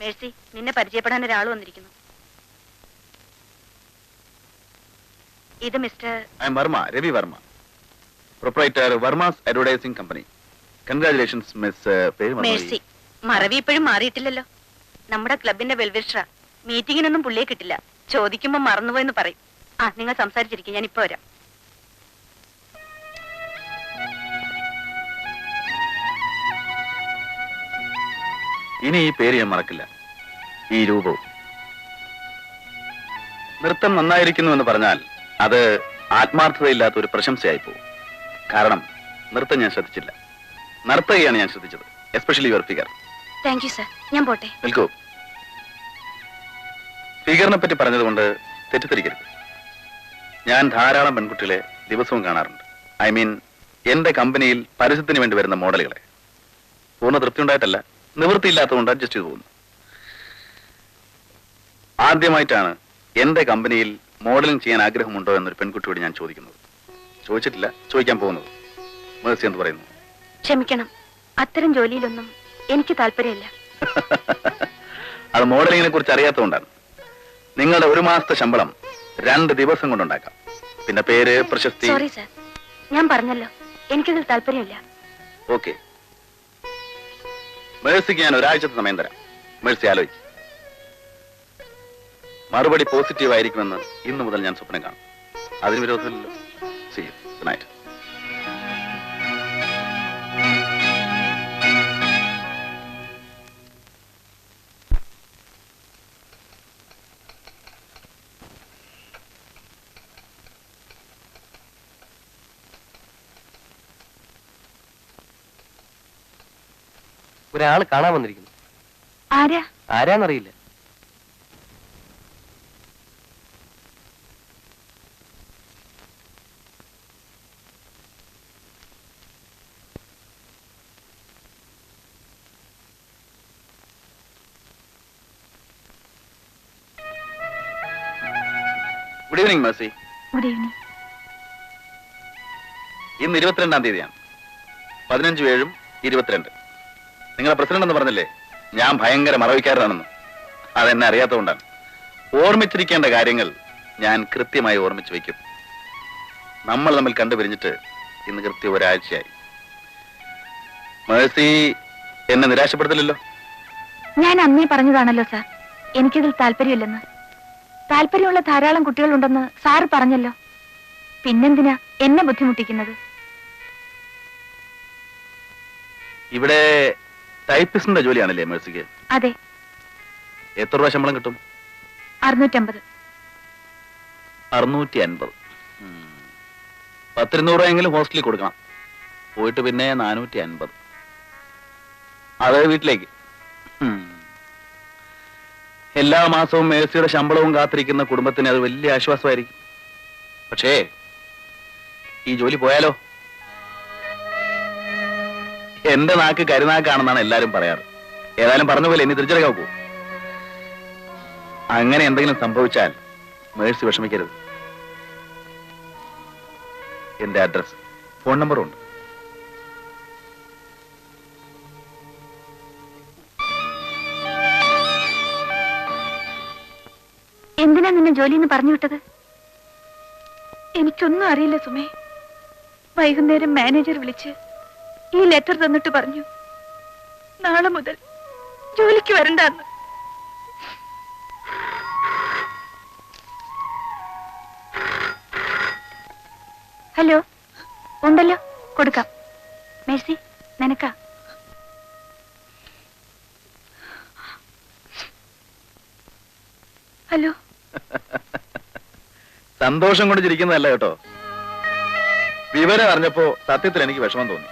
Mercy, നിന്നെ പരിചയപ്പെടാൻ ഒരാൾ വന്നിരിക്കുന്നു. ഇത് mister Varma, Ravi Varma, proprietor Varmas advertising company. Congratulations miss. Mercy. മറവി ഇപ്പോഴും മാറിയിട്ടില്ലല്ലോ. നമ്മുടെ ക്ലബിന്റെ വെൽവിഷറാ. മീറ്റിങ്ങിനൊന്നും പുള്ളിയെ കിട്ടില്ല. ചോദിക്കുമ്പോ മറന്നുപോയെന്ന് പറയും. ആ, നിങ്ങൾ സംസാരിച്ചിരിക്കും, ഞാൻ ഇപ്പൊ വരാം. ഇനി ഈ പേര് ഞാൻ മറക്കില്ല, ഈ രൂപവും. നൃത്തം നന്നായിരിക്കുന്നു എന്ന് പറഞ്ഞാൽ അത് ആത്മാർത്ഥതയില്ലാത്ത ഒരു പ്രശംസയായി പോകും. കാരണം നൃത്തം ഞാൻ ശ്രദ്ധിച്ചില്ല, നർത്തകയാണ് ഞാൻ ശ്രദ്ധിച്ചത്. Especially your figure. Thank you sir. ഞാൻ പോട്ടെ. നിൽക്കൂ. ഫിഗറിനെ പറ്റി പറഞ്ഞതുകൊണ്ട് തെറ്റിദ്ധരിക്കരുത്. ഞാൻ ധാരാളം പെൺകുട്ടികളെ ദിവസവും കാണാറുണ്ട്. ഐ മീൻ, എന്റെ കമ്പനിയിൽ പരസ്യത്തിന് വേണ്ടി വരുന്ന മോഡലുകളെ. പൂർണ്ണ തൃപ്തി ഉണ്ടായിട്ടല്ല, നിവൃത്തിയില്ലാത്തതുകൊണ്ട് അഡ്ജസ്റ്റ് ചെയ്തു പോകുന്നു. ആദ്യമായിട്ടാണ് എന്റെ കമ്പനിയിൽ മോഡലിംഗ് ചെയ്യാൻ ആഗ്രഹമുണ്ടോ എന്നൊരു പെൺകുട്ടിയോട് ഞാൻ ചോദിക്കുന്നത്. ചോദിച്ചിട്ടില്ല, ചോദിക്കാൻ പോകുന്നത്. മേഴ്സി എന്ത് പറയുന്നു? ക്ഷമിക്കണം, അത്തരം ജോലിയിലൊന്നും എനിക്ക് താല്പര്യമില്ല. അത് മോഡലിങ്ങിനെ കുറിച്ച് അറിയാത്തതുകൊണ്ടാണ്. നിങ്ങളുടെ 1 മാസത്തെ ശമ്പളം 2 ദിവസം കൊണ്ടുണ്ടാക്കാം. പിന്നെ പേര്, പ്രശസ്തി. സോറി സർ, ഞാൻ പറഞ്ഞല്ലോ, എനിക്കതിൽ താല്പര്യമില്ല. ഓക്കെ, മേഴ്സിക്ക് ഞാൻ ഒരാഴ്ചത്തെ സമയം തരാം. മേഴ്സി ആലോചിക്കും. മറുപടി പോസിറ്റീവ് ആയിരിക്കുമെന്ന് ഇന്നു മുതൽ ഞാൻ സ്വപ്നം കാണും. അതിന് വിരോധമില്ലല്ലോ. See you. Good night. ഒരാള് കാണാൻ വന്നിരിക്കുന്നു. ആരാ? ആരാന്നറിയില്ല. Good evening Mercy. Good evening. ഇന്ന് 22-ാം തീയതിയാണ്. 15-7 22. നിങ്ങളെ പ്രസിഡന്റ് എന്ന് പറഞ്ഞില്ലേ, ഞാൻ ഭയങ്കര മറവിക്കാരനാണെന്ന്. അതെന്നെ അറിയാത്തതുകൊണ്ടാണ്. ഓർമ്മിച്ചിരിക്കേണ്ട കാര്യങ്ങൾ ഞാൻ കൃത്യമായി ഓർമ്മിച്ചു വയ്ക്കും. നമ്മൾ തമ്മിൽ കണ്ടുപിരിഞ്ഞിട്ട് ഇന്ന് കൃത്യം ഒരാഴ്ചയായി. മേഴ്സി എന്നെ നിരാശപ്പെടുത്തില്ലല്ലോ? ഞാൻ അന്നേ പറഞ്ഞതാണല്ലോ സാർ, എനിക്കിതിൽ താല്പര്യമില്ലെന്ന്. താല്പര്യമുള്ള ധാരാളം കുട്ടികളുണ്ടെന്ന് സാർ പറഞ്ഞല്ലോ. പിന്നെന്തിനാ എന്നെ ബുദ്ധിമുട്ടിക്കുന്നത്? ഇവിടെ ടൈപ്പിസ്റ്റിന്റെ ജോലിയാണല്ലേ മേഴ്സിക്ക്? അതെ. എത്ര രൂപ ശമ്പളം കിട്ടും? 650. 650. 10-200 രൂപയെങ്കിലും ഹോസ്റ്റലിൽ കൊടുക്കണം. പോയിട്ട് പിന്നെ 450. അത് വീട്ടിലേക്ക്. എല്ലാ മാസവും മേഴ്സിയുടെ ശമ്പളവും കാത്തിരിക്കുന്ന കുടുംബത്തിന് അത് വലിയ ആശ്വാസമായിരിക്കും. പക്ഷേ ഈ ജോലി പോയാലോ? എന്റെ നാക്ക് കരുനാക്കാണെന്നാണ് എല്ലാരും പറയാറ്. ഏതായാലും പറഞ്ഞ പോലെ ഇനി തിരിച്ചറിയാൻ പോകും. അങ്ങനെ എന്തെങ്കിലും സംഭവിച്ചാൽ മേഴ്സി വിഷമിക്കരുത്. എന്റെ അഡ്രസ്, ഫോൺ നമ്പറും ഉണ്ട്. എന്തിനാ നിന്നെ ജോലിന്ന് പറഞ്ഞു വിട്ടത്? എനിക്കൊന്നും അറിയില്ല സുമേ. വൈകുന്നേരം മാനേജർ വിളിച്ച് ഈ ലെറ്റർ തന്നിട്ട് പറഞ്ഞു, നാളെ മുതൽ ജോലിക്ക് വരണ്ടെന്ന്. ഹലോ, ഉണ്ടല്ലോ, കൊടുക്കാം. മേഴ്സി, നിനക്കാ. ഹലോ. സന്തോഷം കൊണ്ട് ചിരിക്കുന്നതല്ല കേട്ടോ. വിവരം അറിഞ്ഞപ്പോ സത്യത്തിൽ എനിക്ക് വിഷമം തോന്നി.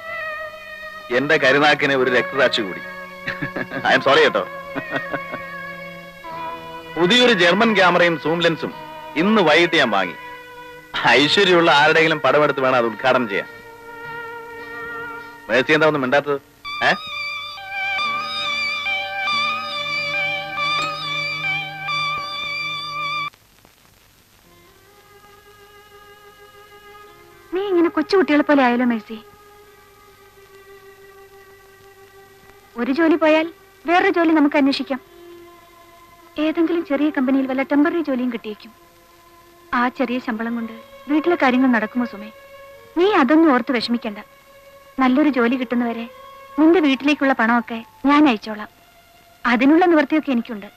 എന്റെ കരുനാക്കിന് ഒരു രക്തസാക്ഷി കൂടി. ഐ എം സോറി കേട്ടോ. പുതിയൊരു ജർമ്മൻ ക്യാമറയും സൂം ലെൻസും ഇന്ന് വൈകിട്ട് ഞാൻ വാങ്ങി. ഐശ്വര്യമുള്ള ആരുടെയെങ്കിലും പടമെടുത്ത് വേണം അത് ഉദ്ഘാടനം ചെയ്യാൻ. മേഴ്സി എന്താ ഒന്നും മിണ്ടാത്തത്? നീ ഇങ്ങനെ കൊച്ചുകുട്ടികളെ പോലെ ആയാലോ മേഴ്സി. ഒരു ജോലി പോയാൽ വേറൊരു ജോലി നമുക്ക് അന്വേഷിക്കാം. ഏതെങ്കിലും ചെറിയ കമ്പനിയിൽ വല്ല ടെമ്പററി ജോലിയും കിട്ടിയേക്കും. ആ ചെറിയ ശമ്പളം കൊണ്ട് വീട്ടിലെ കാര്യങ്ങൾ നടക്കുമോ സുമേ? നീ അതൊന്നും ഓർത്ത് വിഷമിക്കണ്ട. നല്ലൊരു ജോലി കിട്ടുന്നവരെ നിന്റെ വീട്ടിലേക്കുള്ള പണമൊക്കെ ഞാൻ അയച്ചോളാം. അതിനുള്ള നിവൃത്തിയൊക്കെ എനിക്കുണ്ട്.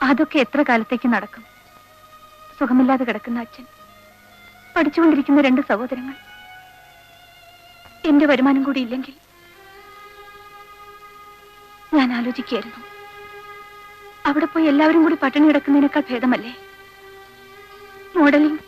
അതൊക്കെ എത്ര കാലത്തേക്ക് നടക്കും? സുഖമില്ലാതെ കിടക്കുന്ന അച്ഛൻ, പഠിച്ചുകൊണ്ടിരിക്കുന്ന 2 സഹോദരങ്ങൾ, എന്റെ വരുമാനം കൂടി ഇല്ലെങ്കിൽ ഞാൻ ആലോചിക്കുകയായിരുന്നു, അവിടെ പോയി എല്ലാവരും കൂടി പട്ടിണി കിടക്കുന്നതിനേക്കാൾ ഭേദമല്ലേ മോഡലിംഗ്.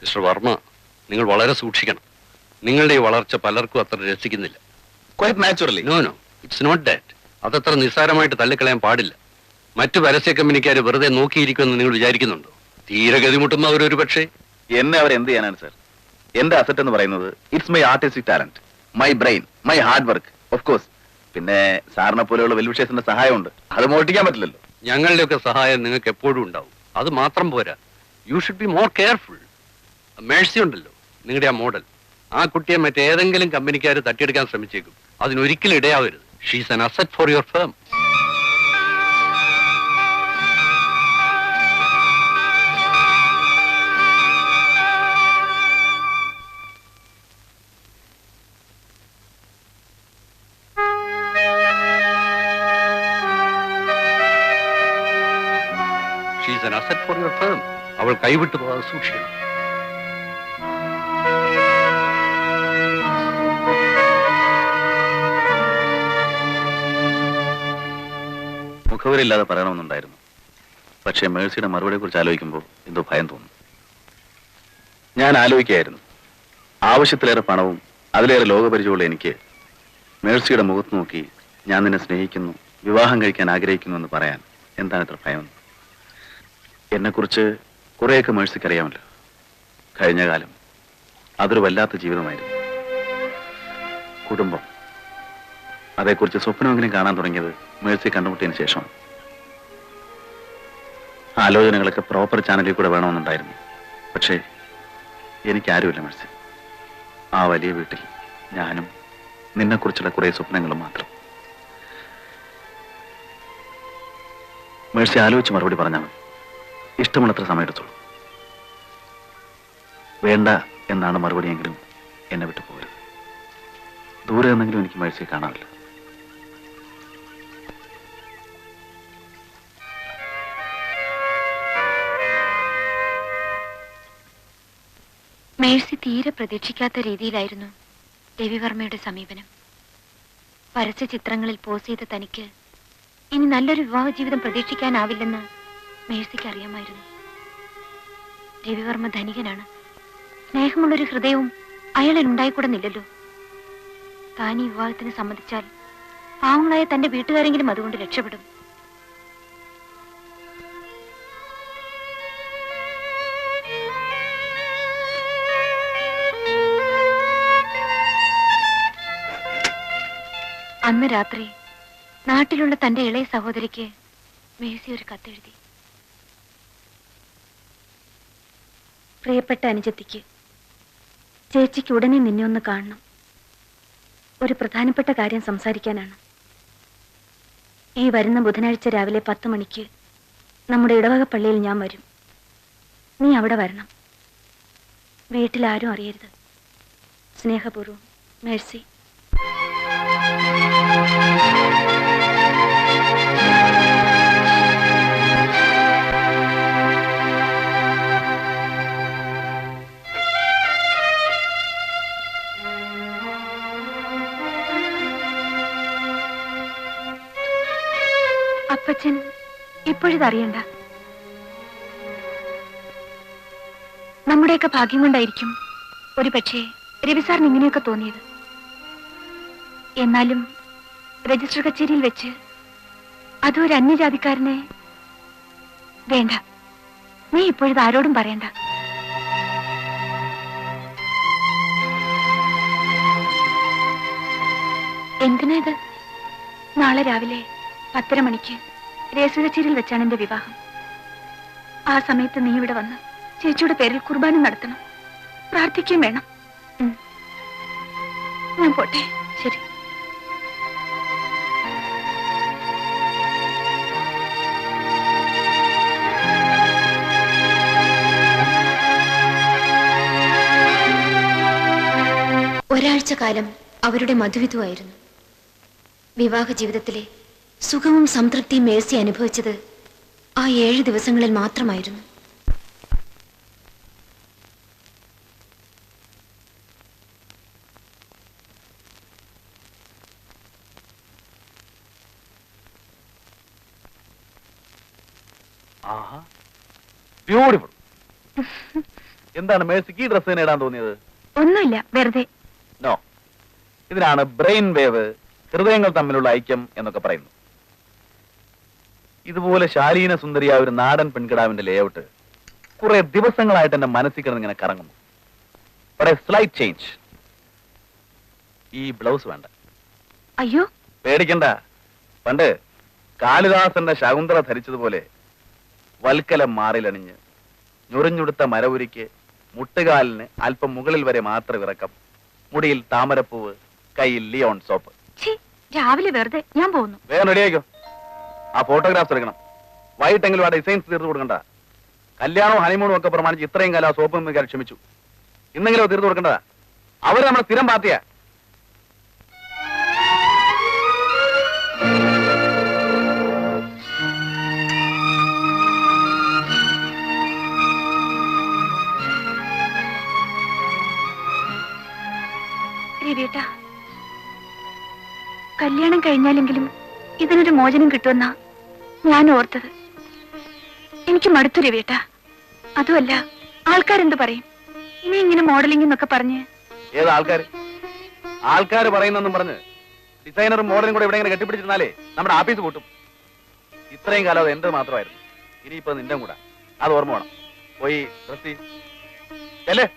മിസ്റ്റർ വർമ്മ, നിങ്ങൾ വളരെ സൂക്ഷിക്കണം. നിങ്ങളുടെ ഈ വളർച്ച പലർക്കും അത്ര രസിക്കുന്നില്ല. Quite naturally. No no, it's not that. അതത്ര നിസ്സാരമായിട്ട് തള്ളിക്കളയാൻ പാടില്ല. മറ്റു പരസ്യ കമ്പനിക്കാർ വെറുതെ നോക്കിയിരിക്കുമെന്ന് നിങ്ങൾ വിചാരിക്കുന്നുണ്ടോ? തീരെ ഗതിമുട്ടുന്നവരൊരു പക്ഷേ. എന്നെ അവർ എന്ത് ചെയ്യാനാണ് സർ? എന്റെ അസറ്റ് എന്ന് പറയുന്നത് it's my artistic talent, my brain, my hard work, of course. പിന്നെ സാറിനെ പോലെയുള്ള വെൽവിഷേഴ്സിന്റെ സഹായമുണ്ട്. അത് മോഷ്ടിക്കാൻ പറ്റില്ലല്ലോ. ഞങ്ങളുടെയൊക്കെ സഹായം നിങ്ങൾക്ക് എപ്പോഴും ഉണ്ടാവും. അത് മാത്രം പോരാ, you should be more careful. Mercy ഉണ്ടല്ലോ, നിങ്ങളുടെ ആ മോഡൽ, ആ കുട്ടിയെ മറ്റേതെങ്കിലും കമ്പനിക്കാർ തട്ടിയെടുക്കാൻ ശ്രമിച്ചേക്കും. അതിനൊരിക്കലും ഇടയാവരുത്. She's an asset for your firm. She's an asset for your firm. അവൾ കൈവിട്ടു പോകാതെ സൂക്ഷിക്കണം. മുഖവരില്ലാതെ പറയണമെന്നുണ്ടായിരുന്നു. പക്ഷേ മേഴ്സിയുടെ മറുപടിയെ കുറിച്ച് ആലോചിക്കുമ്പോൾ എന്തോ ഭയം തോന്നുന്നു. ഞാൻ ആലോചിക്കുകയായിരുന്നു, ആവശ്യത്തിലേറെ പണവും അതിലേറെ ലോകപരിചയമുള്ള എനിക്ക് മേഴ്സിയുടെ മുഖത്ത് നോക്കി ഞാൻ നിന്നെ സ്നേഹിക്കുന്നു, വിവാഹം കഴിക്കാൻ ആഗ്രഹിക്കുന്നു എന്ന് പറയാൻ എന്താണ് ഇത്ര ഭയമെന്ന്? എന്നെക്കുറിച്ച് കുറേയൊക്കെ മേഴ്സിക്ക് അറിയാമല്ലോ. കഴിഞ്ഞ കാലം അതൊരു വല്ലാത്ത ജീവിതമായിരുന്നു. കുടുംബം, അതേക്കുറിച്ച് സ്വപ്നമെങ്കിലും കാണാൻ തുടങ്ങിയത് മേഴ്സി കണ്ടുമുട്ടിയതിന് ശേഷമാണ്. ആലോചനകളൊക്കെ പ്രോപ്പർ ചാനലിൽ കൂടെ വേണമെന്നുണ്ടായിരുന്നു. പക്ഷേ എനിക്കാരുമില്ല മേഴ്സി. ആ വലിയ വീട്ടിൽ ഞാനും നിന്നെക്കുറിച്ചുള്ള കുറേ സ്വപ്നങ്ങളും മാത്രം. മേഴ്സി ആലോചിച്ച് മറുപടി പറഞ്ഞാൽ മതി. ഇഷ്ടമുള്ളത്ര സമയം എടുത്തോളൂ. വേണ്ട എന്നാണ് മറുപടിയെങ്കിലും എന്നെ വിട്ടു പോകരുത്. ദൂരെ നിന്നെങ്കിലും എനിക്ക് മേഴ്സിയെ കാണാമില്ല. മേഴ്സി തീരെ പ്രതീക്ഷിക്കാത്ത രീതിയിലായിരുന്നു രവിവർമ്മയുടെ സമീപനം. പരസ്യ ചിത്രങ്ങളിൽ പോസ് ചെയ്ത തനിക്ക് ഇനി നല്ലൊരു വിവാഹ ജീവിതം പ്രതീക്ഷിക്കാനാവില്ലെന്ന് മേഴ്സിക്ക് അറിയാമായിരുന്നു. രവിവർമ്മ ധനികനാണ്. സ്നേഹമുള്ളൊരു ഹൃദയവും അയാളിൽ ഉണ്ടായിക്കൂടുന്നില്ലല്ലോ. താൻ ഈ വിവാഹത്തിന് സമ്മതിച്ചാൽ പാവങ്ങളായ തന്റെ വീട്ടുകാരെങ്കിലും അതുകൊണ്ട് രക്ഷപ്പെടും. അന്ന് രാത്രി നാട്ടിലുള്ള തന്റെ ഇളയ സഹോദരിക്ക് മേഴ്സി ഒരു കത്തെഴുതി. പ്രിയപ്പെട്ട അനുജത്തിക്ക്, ചേച്ചിക്ക് ഉടനെ നിന്നെ ഒന്ന് കാണണം. ഒരു പ്രധാനപ്പെട്ട കാര്യം സംസാരിക്കാനാണ്. ഈ വരുന്ന ബുധനാഴ്ച രാവിലെ 10 മണിക്ക് നമ്മുടെ ഇടവക പള്ളിയിൽ ഞാൻ വരും. നീ അവിടെ വരണം. വീട്ടിലാരും അറിയരുത്. സ്നേഹപൂർവ്വം, മേഴ്സി. അപ്പച്ചൻ ഇപ്പോഴിതറിയണ്ട. നമ്മുടെയൊക്കെ ഭാഗ്യം കൊണ്ടായിരിക്കും ഒരു പക്ഷേ രവിസാറിന് ഇങ്ങനെയൊക്കെ തോന്നിയത്. എന്നാലും രജിസ്റ്റർ കച്ചേരിയിൽ വെച്ച് അതും ഒരു അന്യജാതിക്കാരനെ വേണ്ട. നീ ഇപ്പോഴിത് ആരോടും പറയണ്ട. എന്തിനാ ഇത്? നാളെ രാവിലെ 10:30 മണിക്ക് രജിസ്റ്റർ കച്ചേരിയിൽ വെച്ചാണ് എന്റെ വിവാഹം. ആ സമയത്ത് നീ ഇവിടെ വന്ന് ചേച്ചിയുടെ പേരിൽ കുർബാന നടത്തണം. പ്രാർത്ഥിക്കുകയും വേണം. ഞാൻ പോട്ടെ. ശരി. ഒരാഴ്ച കാലം അവരുടെ മധുവിധുവായിരുന്നു. വിവാഹ ജീവിതത്തിലെ സുഖവും സംതൃപ്തിയും മേഴ്സി അനുഭവിച്ചത് ആ 7 ദിവസങ്ങളിൽ മാത്രമായിരുന്നു. ബ്യൂട്ടിഫുൾ. എന്താണ് മേഴ്സിക്ക് ഈ ഡ്രസ് ഇടാൻ തോന്നിയത്? ഒന്നുമില്ല, വെറുതെ. നോ, ഇതിനാണ് ബ്രെയിൻ വേവ്, ഹൃദയങ്ങൾ തമ്മിലുള്ള ഐക്യം എന്നൊക്കെ പറയുന്നു. ഇതുപോലെ ശാലീന സുന്ദരിയായ ഒരു നാടൻ പെൺകിടാവിന്റെ ലേഔട്ട് കുറെ ദിവസങ്ങളായിട്ട് എന്റെ മനസ്സിൽ കിടന്ന് ഇങ്ങനെ കറങ്ങുന്നു. Slight change. ഈ ബ്ലൗസ് വേണ്ട. അയ്യോ, പേടിക്കണ്ട. പണ്ട് കാളിദാസന്റെ ശകുന്തള ധരിച്ചതുപോലെ വൽക്കലം മാറിലണിഞ്ഞ് ഞുറിഞ്ഞുടുത്ത മരവുരിക്ക് മുട്ടുകാലിന് അല്പം മുകളിൽ വരെ മാത്രം ഇറക്കം, മുടിയിൽ താമരപ്പൂവ്, കയ്യിൽ ലിയോൺ സോപ്പ്. രാവിലെ വെറുതെ ഞാൻ പോകുന്നു. വേഗം റെഡിയായിക്കോ. ആ ഫോട്ടോഗ്രാഫ്സ് എടുക്കണം. വൈകിട്ടെങ്കിലും ആ ഡിസൈൻസ് തീർത്ത് കൊടുക്കണ്ട. കല്യാണവും ഹണിമൂണും ഒക്കെ പ്രമാണിച്ച് ഇത്രയും കാലം ആ സോപ്പ് മിക്കാർ ക്ഷമിച്ചു. ഇന്നെങ്കിലും തീർത്ത് കൊടുക്കേണ്ടതാ. അവര് നമ്മുടെ സ്ഥിരം പാർട്ടിയാ. രവിയേട്ടാ, കല്യാണം കഴിഞ്ഞാലെങ്കിലും ഇതിനൊരു മോചനം കിട്ടുമെന്നാ ഞാൻ ഓർത്തത്. എനിക്ക് മടുത്തു രവിയേട്ടാ. അതുമല്ല, ആൾക്കാരെന്ത് പറയും? ഇനി ഇങ്ങനെ മോഡലിംഗ് എന്നൊക്കെ പറഞ്ഞ്. ഏത് ആൾക്കാർ? ആൾക്കാർ പറയുന്നെന്നും പറഞ്ഞ് ഡിസൈനറും മോഡലും കൂടെ ഇവിടെ ഇങ്ങനെ കെട്ടിപ്പിടിച്ചിരുന്നാലേ നമ്മുടെ ആഫീസ് പൂട്ടും. ഇത്രയും കാലം അത് എന്റെ മാത്രമായിരുന്നു. ഇനിയിപ്പോ നിന്റെ കൂടെ. അത് ഓർമ്മ വേണം. പോയി ഡ്രസ് ചെല്ലേ.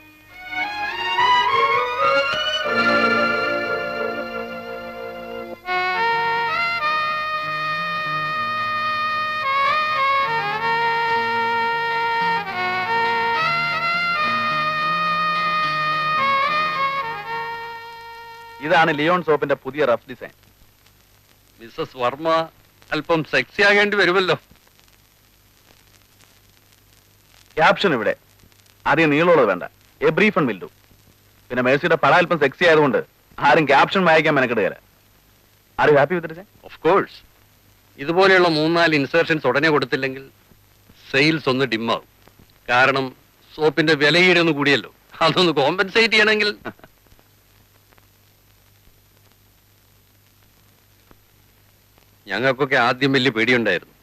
ഇതാണ് ലിയോൺ സോപ്പിന്റെ പുതിയ റഫ് ഡിസൈൻ. മിസ്സസ് വർമ്മ അല്പം സെക്സി ആകേണ്ടി വരുമല്ലോ. ക്യാപ്ഷൻ ഇവിടെ ആദ്യം നീളമുള്ളത് വേണ്ട. A brief and will do. പിന്നെ മേഴ്സിയുടെ പടം അല്പം സെക്സി ആയതുകൊണ്ട് ആരും ക്യാപ്ഷൻ വായിക്കാൻ മെനക്കെടുകയില്ല. Are you happy with design? Of course. ഇതുപോലെയുള്ള 3-4 ഇൻസേർഷൻസ് ഉടനെ കൊടുത്തില്ലെങ്കിൽ സെയിൽസ് ഒന്ന് ഡിമ്മാവും. കാരണം സോപ്പിന്റെ വിലയുടെ ഒന്ന് കൂടിയല്ലോ. അതൊന്ന് കോമ്പൻസേറ്റ് ചെയ്യണമെങ്കിൽ ഞങ്ങൾക്കൊക്കെ ആദ്യം വലിയ പേടിയുണ്ടായിരുന്നു.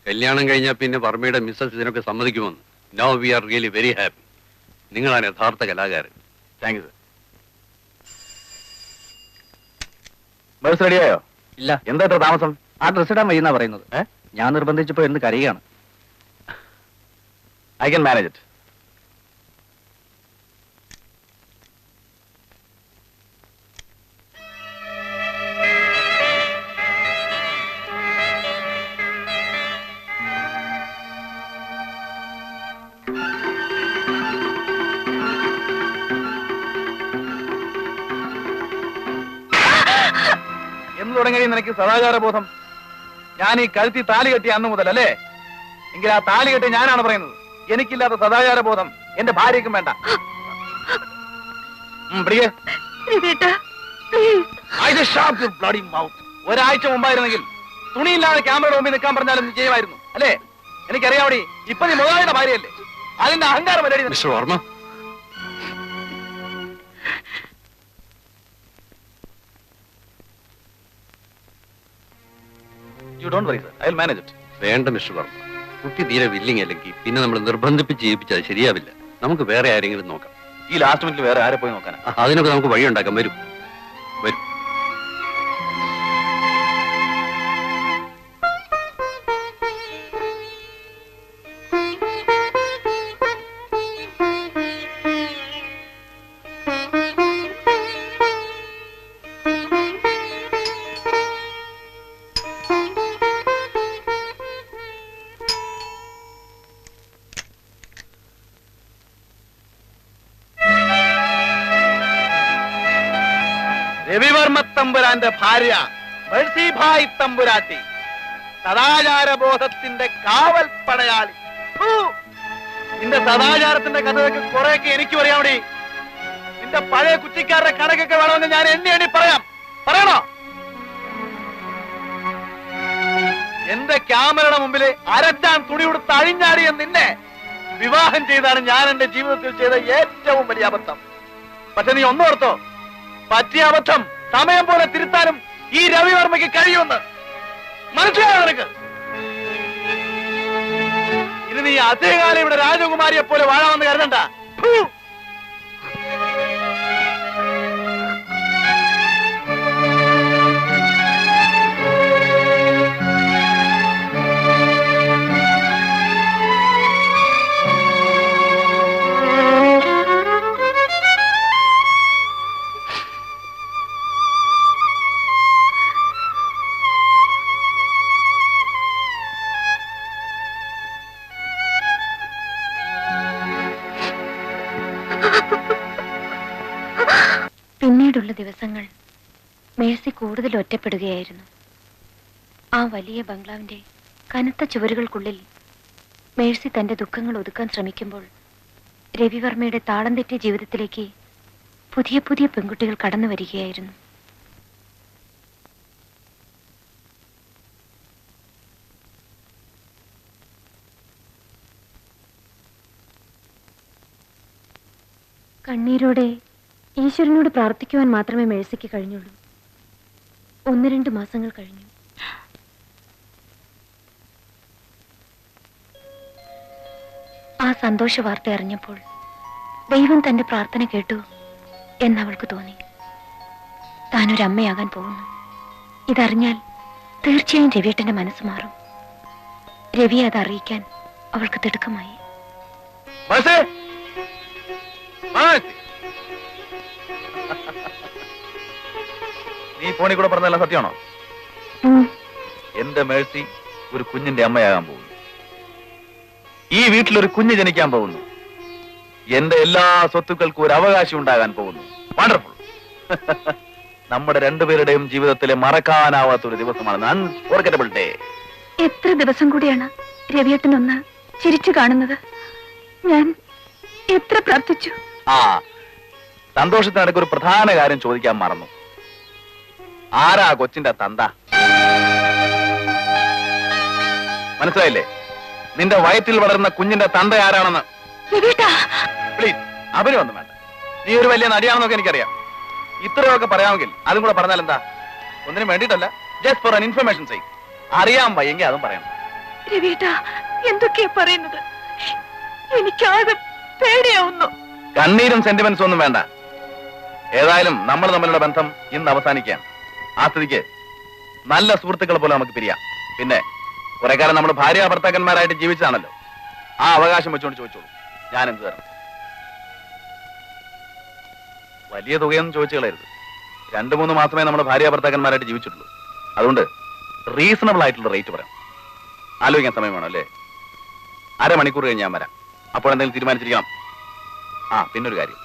കല്യാണം കഴിഞ്ഞാൽ പിന്നെ വർമ്മയുടെ മിസ്സസ് ഇതിനൊക്കെ സമ്മതിക്കുമെന്ന്. Now we are really very happy. നിങ്ങളാണ് യഥാർത്ഥ കലാകാരൻ. Thank you sir. ബസ് റെഡിയായോ? ഇല്ല, എന്താ ഇത്ര താമസം? ആ ഡ്രസ് ഇടാൻ വയ്യെന്നാ പറയുന്നത്. ഞാൻ നിർബന്ധിച്ചപ്പോ എന്ന് കരയുകയാണ്. I can manage it. എന്ന് തുടങ്ങി നിനക്ക് സദാചാര ബോധം? ഞാൻ ഈ കഴുത്തി താലി കെട്ടിയ അന്ന് മുതൽ അല്ലേ? എങ്കിൽ ആ താലി കെട്ടി ഞാനാണ് പറയുന്നത്. എനിക്കില്ലാത്ത സദാചാര ബോധം എന്റെ ഭാര്യയ്ക്കും വേണ്ട. ഒരാഴ്ച മുമ്പായിരുന്നെങ്കിൽ തുണിയില്ലാതെ ക്യാമറയുടെ മുമ്പിൽ നിൽക്കാൻ പറഞ്ഞാലും നീ ചെയ്യുമായിരുന്നു അല്ലേ? എനിക്കറിയാവടി, ഇപ്പൊ നീ മുതലാളിയുടെ ഭാര്യയല്ലേ? അതിന്റെ അഹങ്കാരം വരടി. Mister Varma, You don't worry, sir. I'll manage it. വേണ്ട മിസ്റ്റർ വർമ്മ. കുട്ടി തീരെ വില്ലിങ് അല്ലെങ്കിൽ പിന്നെ നമ്മൾ നിർബന്ധിപ്പിച്ച് ചെയ്യിപ്പിച്ചാൽ ശരിയാവില്ല. നമുക്ക് വേറെ ആരെങ്കിലും നോക്കാം. ഈ ലാസ്റ്റ് മിനിറ്റിൽ വേറെ ആരെ പോയി നോക്കാനാ? അതിനൊക്കെ നമുക്ക് വഴിയുണ്ടാക്കാം. വരും വരും. രവിവർമ്മ തമ്പുരാന്റെ ഭാര്യ മേഴ്സിഭായ് തമ്പുരാട്ടി, സദാചാരബോധത്തിന്റെ കാവൽ പടയാളി. നിന്റെ സദാചാരത്തിന്റെ കഥയൊക്കെ കുറെയൊക്കെ എനിക്കും അറിയാമടി. നിന്റെ പഴയ കുറ്റിക്കാരുടെ കണക്കൊക്കെ വേണമെന്ന് ഞാൻ എണ്ണി പറയാം. പറയണോ? എന്റെ ക്യാമറയുടെ മുമ്പില് അരച്ചാൻ തുണി കൊടുത്ത് അഴിഞ്ഞാടിയ നിന്നെ വിവാഹം ചെയ്താണ് ഞാൻ എന്റെ ജീവിതത്തിൽ ചെയ്ത ഏറ്റവും വലിയ അബദ്ധം. പക്ഷെ നീ ഒന്നോർത്തോ, പറ്റിയ അബദ്ധം സമയം പോലെ തിരുത്താനും ഈ രവിവർമ്മയ്ക്ക് കഴിയുമെന്ന്. മനസ്സിലായോ നിനക്ക്? ഇത് നീ അധികകാലം ഇവിടെ രാജകുമാരിയെ പോലെ വാഴാമെന്ന് കരുതണ്ട. പിന്നീടുള്ള ദിവസങ്ങൾ മേഴ്സി കൂടുതൽ ഒറ്റപ്പെടുകയായിരുന്നു. ആ വലിയ ബംഗ്ലാവിന്റെ കനത്ത ചുവരുകൾക്കുള്ളിൽ മേഴ്സി തന്റെ ദുഃഖങ്ങൾ ഒതുക്കാൻ ശ്രമിക്കുമ്പോൾ രവിവർമ്മയുടെ താളം തെറ്റിയ ജീവിതത്തിലേക്ക് പുതിയ പുതിയ പെൺകുട്ടികൾ കടന്നു വരികയായിരുന്നു. കണ്ണീരോടെ ഈശ്വരനോട് പ്രാർത്ഥിക്കുവാൻ മാത്രമേ മേഴ്സിക്ക് കഴിഞ്ഞുള്ളൂ. 1-2 മാസങ്ങൾ കഴിഞ്ഞു. ആ സന്തോഷ വാർത്ത അറിഞ്ഞപ്പോൾ ദൈവം തന്റെ പ്രാർത്ഥന കേട്ടു എന്നവൾക്ക് തോന്നി. താനൊരമ്മയാകാൻ പോകുന്നു. ഇതറിഞ്ഞാൽ തീർച്ചയായും രവിയേട്ടന്റെ മനസ്സ് മാറും. രവിയെ അത് അറിയിക്കാൻ അവൾക്ക് തിടുക്കമായി. നീ ഫോണിൽ കൂടെ പറഞ്ഞല്ല സത്യമാണോ? എന്റെ മേഴ്സി ഒരു കുഞ്ഞിന്റെ അമ്മയാകാൻ പോകുന്നു. ഈ വീട്ടിലൊരു കുഞ്ഞ് ജനിക്കാൻ പോകുന്നു. എന്റെ എല്ലാ സ്വത്തുക്കൾക്കും ഒരു അവകാശം ഉണ്ടാകാൻ പോകുന്നു. വണ്ടർഫുൾ. നമ്മുടെ രണ്ടുപേരുടെയും ജീവിതത്തിലെ മറക്കാനാവാത്തൊരു ദിവസമാണ്. Unforgettable day. എത്ര ദിവസം കൂടിയാണ് രവിയേട്ടനൊന്ന് ചിരിച്ചു കാണുന്നത്. ഞാൻ എത്ര പ്രാർത്ഥിച്ചു. ആ സന്തോഷത്തിനിടയ്ക്ക് ഒരു പ്രധാന കാര്യം ചോദിക്കാൻ മറന്നു. ആരാ കൊച്ചിന്റെ തന്ത? മനസ്സിലായില്ലേ? നിന്റെ വയറ്റിൽ വളരുന്ന കുഞ്ഞിന്റെ തന്ത ആരാണെന്ന്? പ്ലീസ്, അവരൊന്നും വേണ്ട. നീ ഒരു വലിയ നടിയാണെന്നൊക്കെ എനിക്കറിയാം. ഇത്രയൊക്കെ പറയാമെങ്കിൽ അതും കൂടെ പറഞ്ഞാൽ എന്താ? ഒന്നിനും വേണ്ടിയിട്ടല്ല, ജസ്റ്റ് ഫോർ ആൻ ഇൻഫർമേഷൻ സൈ. അറിയാൻ വയ്യെങ്കിൽ അതും പറയണം. രവിയേട്ടാ, എന്തൊക്കെയാ പറയുന്നത്? എനിക്കാകെ പേടിയാവുന്നു. കണ്ണീരും സെന്റിമെന്റ്സും ഒന്നും വേണ്ട. ഏതായാലും നമ്മൾ തമ്മിലുള്ള ബന്ധം ഇന്ന് അവസാനിക്കാൻ. ആ സ്ഥിതിക്ക് നല്ല സുഹൃത്തുക്കളെ പോലെ നമുക്ക് പിരിയാം. പിന്നെ കുറെ കാലം നമ്മൾ ഭാര്യ ഭർത്താക്കന്മാരായിട്ട് ജീവിച്ചതാണല്ലോ. ആ അവകാശം വെച്ചുകൊണ്ട് ചോദിച്ചോളൂ, ഞാൻ എന്ത് തരണം? വലിയ തുകയൊന്നും ചോദിച്ചു കളയരുത്. 2-3 മാസമേ നമ്മൾ ഭാര്യ ഭർത്താക്കന്മാരായിട്ട് ജീവിച്ചിട്ടുള്ളൂ. അതുകൊണ്ട് റീസണബിൾ ആയിട്ടുള്ള റേറ്റ് പറയാം. ആലോചിക്കാൻ സമയം വേണം അല്ലേ? 1/2 മണിക്കൂർ കഴിഞ്ഞ് ഞാൻ വരാം. അപ്പോഴെന്തെങ്കിലും തീരുമാനിച്ചിരിക്കണം. ആ, പിന്നൊരു കാര്യം,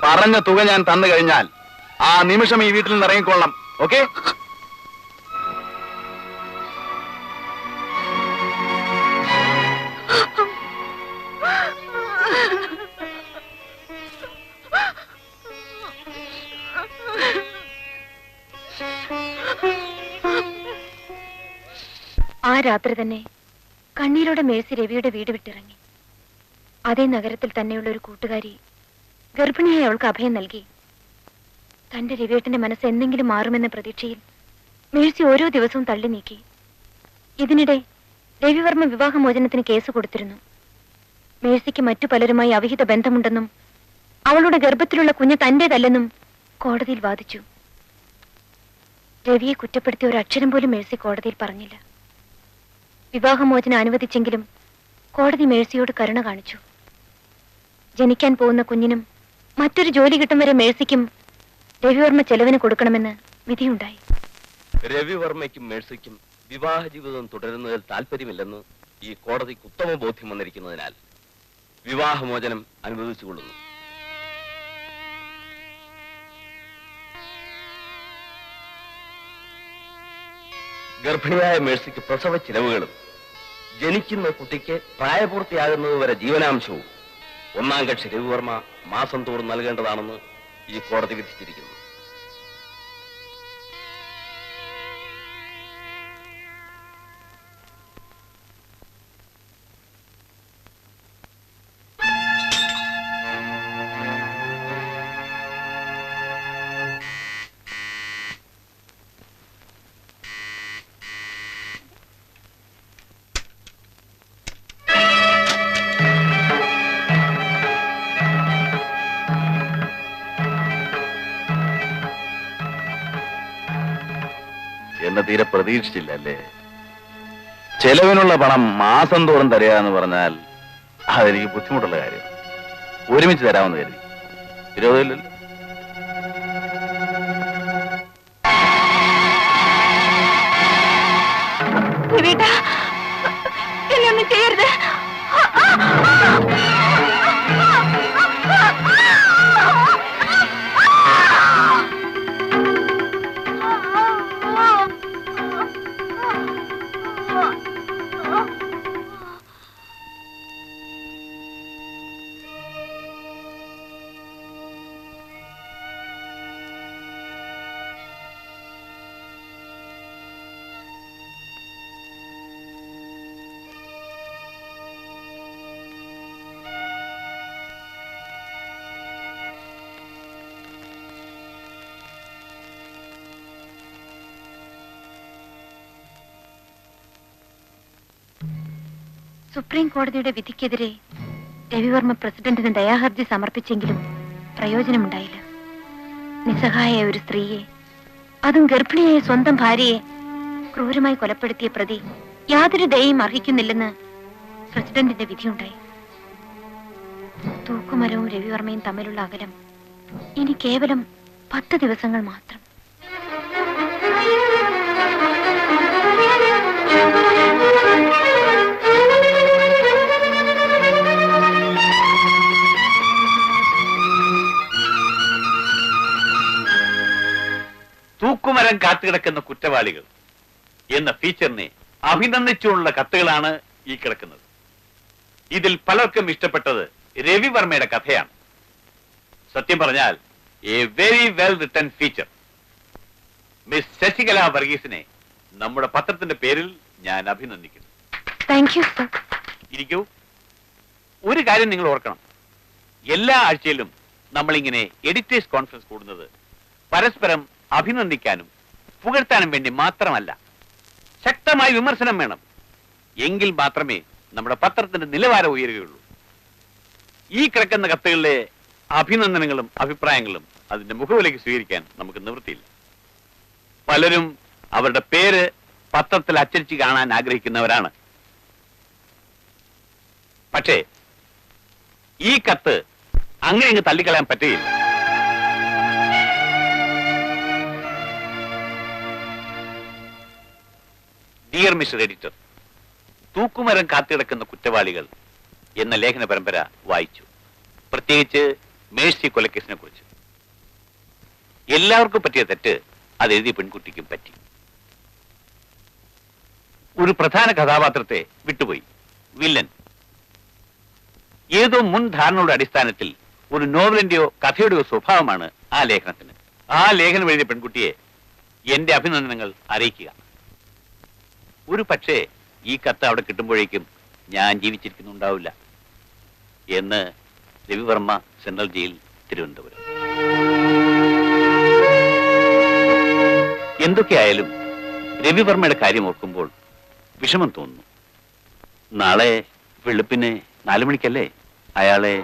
പറഞ്ഞ തുക ഞാൻ തന്നു കഴിഞ്ഞാൽ ആ നിമിഷം ഈ വീട്ടിൽ നിന്ന് ഇറങ്ങിക്കൊള്ളണം. ഓക്കെ? ആ രാത്രി തന്നെ കണ്ണീരോടെ മേഴ്സി രവിയുടെ വീട് വിട്ടിറങ്ങി. അതേ നഗരത്തിൽ തന്നെയുള്ള ഒരു കൂട്ടുകാരി ഗർഭിണിയായി അവൾക്ക് അഭയം നൽകി. തന്റെ രവിയേട്ടന്റെ മനസ്സ് എന്തെങ്കിലും മാറുമെന്ന പ്രതീക്ഷയിൽ മേഴ്സി ഓരോ ദിവസവും തള്ളി നീക്കി. ഇതിനിടെ രവിവർമ്മ വിവാഹമോചനത്തിന് കേസ് കൊടുത്തിരുന്നു. മേഴ്സിക്ക് മറ്റു പലരുമായി അവിഹിത ബന്ധമുണ്ടെന്നും അവളുടെ ഗർഭത്തിലുള്ള കുഞ്ഞ് തന്റേതല്ലെന്നും കോടതിയിൽ വാദിച്ചു. രവിയെ കുറ്റപ്പെടുത്തിയ ഒരു അക്ഷരം പോലും മേഴ്സി കോടതിയിൽ പറഞ്ഞില്ല. വിവാഹമോചനം അനുവദിച്ചെങ്കിലും കോടതി മേഴ്സിയോട് കരുണ കാണിച്ചു. ജനിക്കാൻ പോകുന്ന കുഞ്ഞിനും മറ്റൊരു ജോലി കിട്ടും വരെ മേഴ്സിക്കും രവിവർമ്മ ചെലവിന് കൊടുക്കണമെന്ന് വിധിയുണ്ടായി. രവിവർമ്മയ്ക്കും മേഴ്സിക്കും വിവാഹ ജീവിതം തുടരുന്നതിൽ താല്പര്യമില്ലെന്ന് ഈ കോടതിക്ക് ഉത്തമ ബോധ്യം വന്നിരിക്കുന്നതിനാൽ വിവാഹമോചനം അനുവദിച്ചുകൊള്ളുന്നു. ഗർഭിണിയായ മേഴ്സിക്ക് പ്രസവ ചിലവുകളും ജനിക്കുന്ന കുട്ടിക്ക് പ്രായപൂർത്തിയാകുന്നതുവരെ ജീവനാംശവും 1-ാം കക്ഷി രവിവർമ്മ മാസം തോറും നൽകേണ്ടതാണെന്ന് ഈ കോടതി വിധിച്ചിരിക്കുന്നു. എന്നെ തീരെ പ്രതീക്ഷിച്ചില്ല അല്ലേ? ചെലവിനുള്ള പണം മാസം തോറും തരിക എന്ന് പറഞ്ഞാൽ അതെനിക്ക് ബുദ്ധിമുട്ടുള്ള കാര്യം. ഒരുമിച്ച് തരാമെന്ന് കരുതി. വിരോധമില്ലല്ലോ? എന്നെ ഒന്നും ചെയ്യരുത്. സുപ്രീം കോടതിയുടെ വിധിക്കെതിരെ രവിവർമ്മ പ്രസിഡന്റിന് ദയാഹർജി സമർപ്പിച്ചെങ്കിലും പ്രയോജനമുണ്ടായില്ല. നിസ്സഹായ ഒരു സ്ത്രീയെ, അതും ഗർഭിണിയായ സ്വന്തം ഭാര്യയെ ക്രൂരമായി കൊലപ്പെടുത്തിയ പ്രതി യാതൊരു ദയയും അർഹിക്കുന്നില്ലെന്ന് പ്രസിഡന്റിന്റെ വിധിയുണ്ടായി. തൂക്കുമരവും രവിവർമ്മയും തമ്മിലുള്ള അകലം ഇനി കേവലം 10 ദിവസങ്ങൾ മാത്രം. തൂക്കുമരം കാത്തുകിടക്കുന്ന കുറ്റവാളികൾ എന്ന ഫീച്ചറിനെ അഭിനന്ദിച്ചുള്ള കത്തുകളാണ് ഈ കിടക്കുന്നത്. ഇതിൽ പലർക്കും ഇഷ്ടപ്പെട്ടത് രവിവർമ്മയുടെ കഥയാണ്. സത്യം പറഞ്ഞാൽ a very well written feature. Miss Sasikala വർഗീസിനെ നമ്മുടെ പത്രത്തിന്റെ പേരിൽ ഞാൻ അഭിനന്ദിക്കുന്നു. Thank you sir. ഇരിക്കൂ. ഒരു കാര്യം നിങ്ങൾ ഓർക്കണം, എല്ലാ ആഴ്ചയിലും നമ്മളിങ്ങനെ എഡിറ്റേഴ്സ് കോൺഫറൻസ് കൂടുന്നത് പരസ്പരം അഭിനന്ദിക്കാനും പുകഴ്ത്താനും വേണ്ടി മാത്രമല്ല. ശക്തമായ വിമർശനം വേണം. എങ്കിൽ മാത്രമേ നമ്മുടെ പത്രത്തിന്റെ നിലവാരം ഉയരുകയുള്ളൂ. ഈ കിടക്കുന്ന കത്തുകളിലെ അഭിനന്ദനങ്ങളും അഭിപ്രായങ്ങളും അതിന്റെ മുഖവിലേക്ക് സ്വീകരിക്കാൻ നമുക്ക് നിവൃത്തിയില്ല. പലരും അവരുടെ പേര് പത്രത്തിൽ അച്ചടിച്ച് കാണാൻ ആഗ്രഹിക്കുന്നവരാണ്. പക്ഷേ ഈ കത്ത് അങ്ങനെ അങ്ങ് തള്ളിക്കളയാൻ പറ്റുകയില്ല. ഡിയർ മിസ്റ്റർ എഡിറ്റർ, തൂക്കുമരം കാത്തിടക്കുന്ന കുറ്റവാളികൾ എന്ന ലേഖന പരമ്പര വായിച്ചു. പ്രത്യേകിച്ച് മേഴ്സി കൊലക്കേസിനെ കുറിച്ച്. എല്ലാവർക്കും പറ്റിയ തെറ്റ് അത് എഴുതിയ പെൺകുട്ടിക്കും പറ്റി. ഒരു പ്രധാന കഥാപാത്രത്തെ വിട്ടുപോയി, വില്ലൻ. ഏതോ മുൻ ധാരണയുടെ അടിസ്ഥാനത്തിൽ ഒരു നോവലിന്റെയോ കഥയുടെയോ സ്വഭാവമാണ് ആ ലേഖനത്തിന്. ആ ലേഖനം എഴുതിയ പെൺകുട്ടിയെ എന്റെ അഭിനന്ദനങ്ങൾ അറിയിക്കുക. ഒരു പക്ഷേ ഈ കത്ത് അവിടെ കിട്ടുമ്പോഴേക്കും ഞാൻ ജീവിച്ചിരിക്കുന്നുണ്ടാവില്ല. എന്ന് രവിവർമ്മ, സെൻട്രൽ ജയിൽ, തിരുവനന്തപുരം. എന്തൊക്കെയായാലും രവിവർമ്മയുടെ കാര്യം ഓർക്കുമ്പോൾ വിഷമം തോന്നുന്നു. നാളെ വെളുപ്പിന് 4 മണിക്കല്ലേ അയാളെ